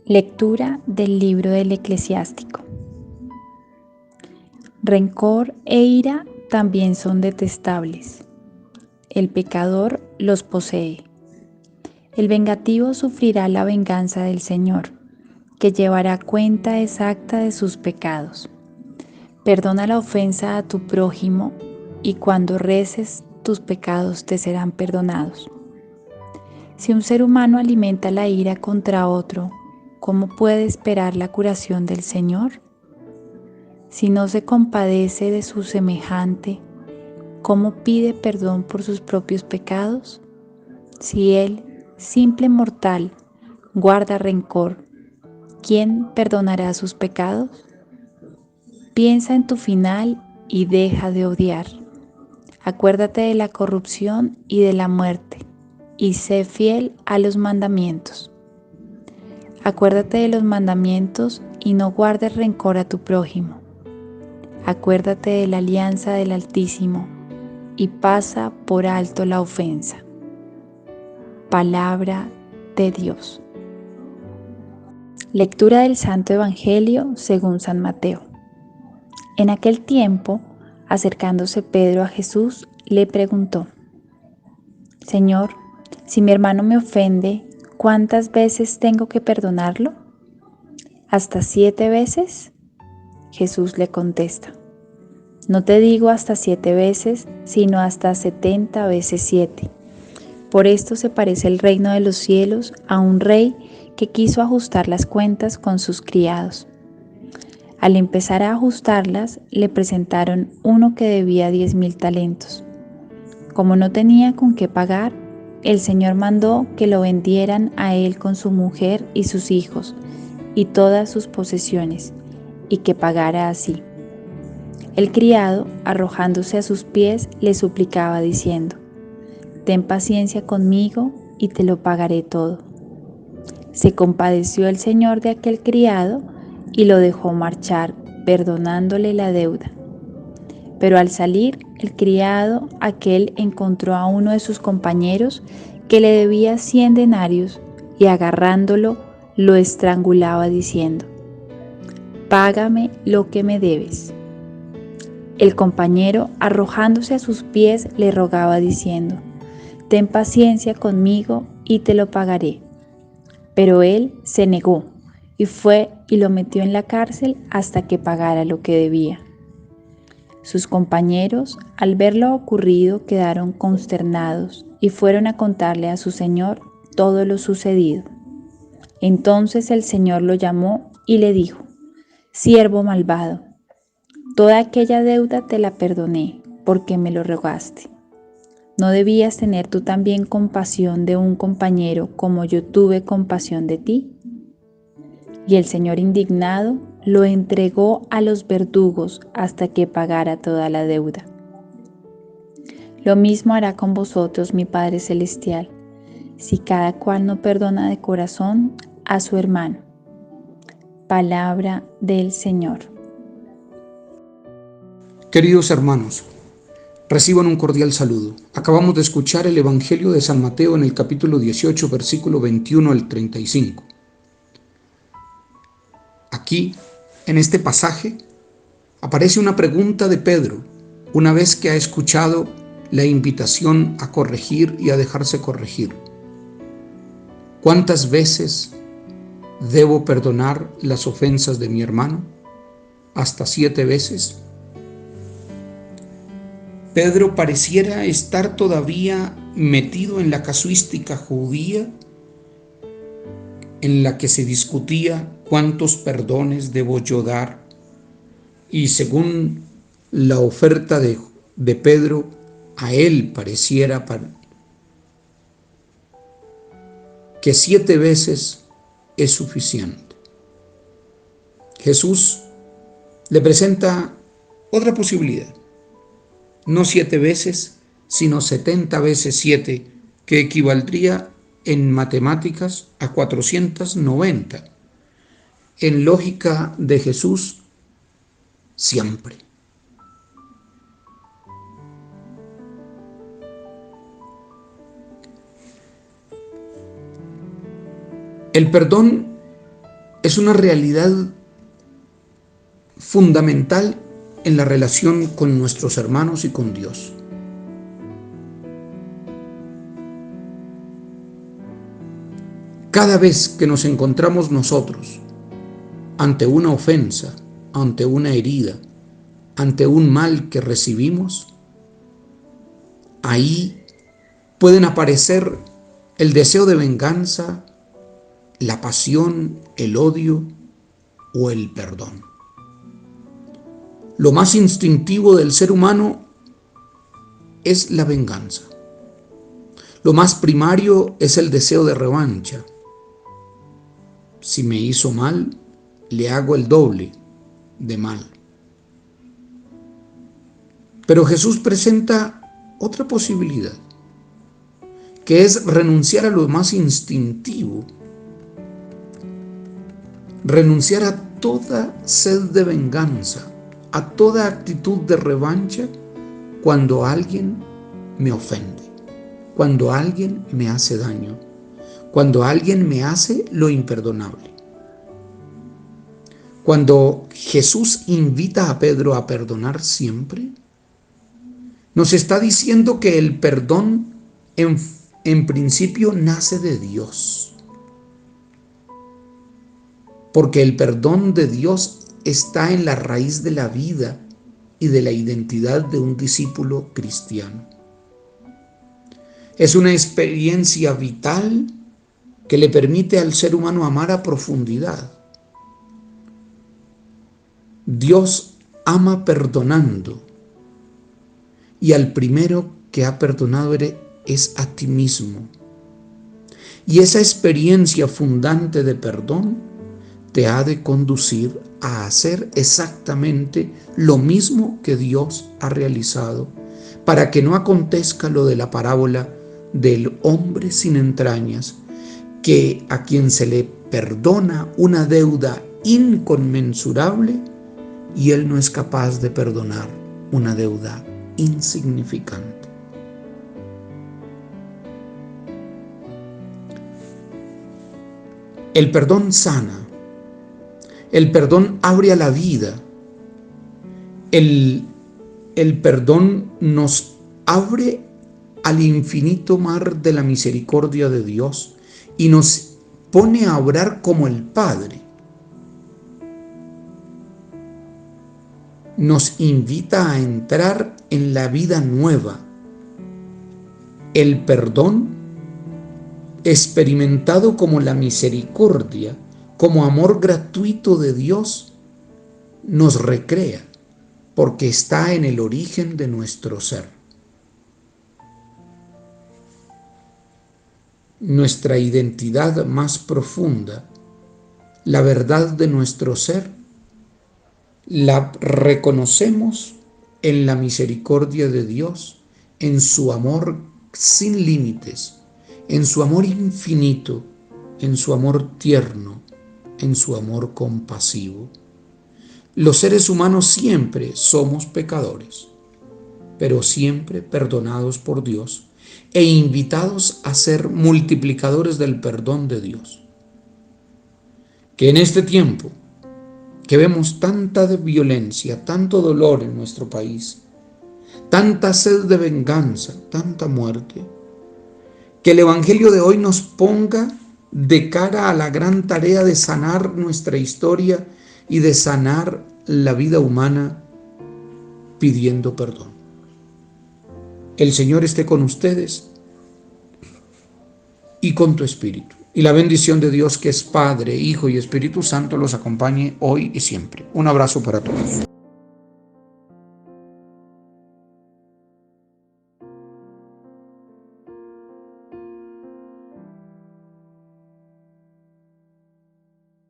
Lectura del libro del Eclesiástico. Rencor e ira también son detestables. El pecador los posee. El vengativo sufrirá la venganza del Señor, que llevará cuenta exacta de sus pecados. Perdona la ofensa a tu prójimo, y cuando reces, tus pecados te serán perdonados. Si un ser humano alimenta la ira contra otro, ¿cómo puede esperar la curación del Señor? Si no se compadece de su semejante, ¿cómo pide perdón por sus propios pecados? Si él, simple mortal, guarda rencor, ¿quién perdonará sus pecados? Piensa en tu final y deja de odiar. Acuérdate de la corrupción y de la muerte, y sé fiel a los mandamientos. Acuérdate de los mandamientos y no guardes rencor a tu prójimo. Acuérdate de la alianza del Altísimo y pasa por alto la ofensa. Palabra de Dios. Lectura del Santo Evangelio según San Mateo. En aquel tiempo, acercándose Pedro a Jesús, le preguntó: Señor, si mi hermano me ofende, ¿cuántas veces tengo que perdonarlo? ¿Hasta 7 veces? Jesús le contesta: No te digo hasta 7 veces, sino hasta 70 veces 7. Por esto se parece el reino de los cielos a un rey que quiso ajustar las cuentas con sus criados. Al empezar a ajustarlas, le presentaron uno que debía 10,000 talentos. Como no tenía con qué pagar, el Señor mandó que lo vendieran a él con su mujer y sus hijos y todas sus posesiones, y que pagara así. El criado, arrojándose a sus pies, le suplicaba diciendo: Ten paciencia conmigo y te lo pagaré todo. Se compadeció el señor de aquel criado y lo dejó marchar, perdonándole la deuda. Pero al salir, el criado aquel encontró a uno de sus compañeros que le debía 100 denarios y agarrándolo lo estrangulaba diciendo: Págame lo que me debes. El compañero, arrojándose a sus pies, le rogaba diciendo: Ten paciencia conmigo y te lo pagaré. Pero él se negó y fue y lo metió en la cárcel hasta que pagara lo que debía. Sus compañeros, al ver lo ocurrido, quedaron consternados y fueron a contarle a su señor todo lo sucedido. Entonces el Señor lo llamó y le dijo: Siervo malvado, toda aquella deuda te la perdoné porque me lo rogaste. ¿No debías tener tú también compasión de un compañero como yo tuve compasión de ti? Y el Señor, indignado, lo entregó a los verdugos hasta que pagara toda la deuda. Lo mismo hará con vosotros mi Padre Celestial, si cada cual no perdona de corazón a su hermano. Palabra del Señor. Queridos hermanos, reciban un cordial saludo. Acabamos de escuchar el Evangelio de San Mateo en el capítulo 18, versículo 21 al 35. Aquí, en este pasaje, aparece una pregunta de Pedro, una vez que ha escuchado la invitación a corregir y a dejarse corregir. ¿Cuántas veces debo perdonar las ofensas de mi hermano? ¿Hasta 7 veces? Pedro pareciera estar todavía metido en la casuística judía en la que se discutía cuántos perdones debo yo dar, y según la oferta de Pedro, a él pareciera que 7 veces es suficiente. Jesús le presenta otra posibilidad, no 7 veces, sino 70 veces 7, que equivaldría en matemáticas a 490. En lógica de Jesús, siempre. El perdón es una realidad fundamental en la relación con nuestros hermanos y con Dios. Cada vez que nos encontramos nosotros ante una ofensa, ante una herida, ante un mal que recibimos, ahí pueden aparecer el deseo de venganza, la pasión, el odio o el perdón. Lo más instintivo del ser humano es la venganza. Lo más primario es el deseo de revancha. Si me hizo mal, le hago el doble de mal. Pero Jesús presenta otra posibilidad, que es renunciar a lo más instintivo, renunciar a toda sed de venganza, a toda actitud de revancha cuando alguien me ofende, cuando alguien me hace daño, cuando alguien me hace lo imperdonable. Cuando Jesús invita a Pedro a perdonar siempre, nos está diciendo que el perdón en principio nace de Dios, porque el perdón de Dios está en la raíz de la vida y de la identidad de un discípulo cristiano. Es una experiencia vital que le permite al ser humano amar a profundidad. Dios ama perdonando, y al primero que ha perdonado es a ti mismo. Y esa experiencia fundante de perdón te ha de conducir a hacer exactamente lo mismo que Dios ha realizado, para que no acontezca lo de la parábola del hombre sin entrañas, que a quien se le perdona una deuda inconmensurable y él no es capaz de perdonar una deuda insignificante. El perdón sana, el perdón abre a la vida, el perdón nos abre al infinito mar de la misericordia de Dios y nos pone a obrar como el Padre. Nos invita a entrar en la vida nueva. El perdón, experimentado como la misericordia, como amor gratuito de Dios, nos recrea, porque está en el origen de nuestro ser. Nuestra identidad más profunda, la verdad de nuestro ser, la reconocemos en la misericordia de Dios, en su amor sin límites, en su amor infinito, en su amor tierno, en su amor compasivo. Los seres humanos siempre somos pecadores, pero siempre perdonados por Dios e invitados a ser multiplicadores del perdón de Dios. Que en este tiempo que vemos tanta violencia, tanto dolor en nuestro país, tanta sed de venganza, tanta muerte, que el Evangelio de hoy nos ponga de cara a la gran tarea de sanar nuestra historia y de sanar la vida humana pidiendo perdón. El Señor esté con ustedes y con tu espíritu. Y la bendición de Dios, que es Padre, Hijo y Espíritu Santo, los acompañe hoy y siempre. Un abrazo para todos.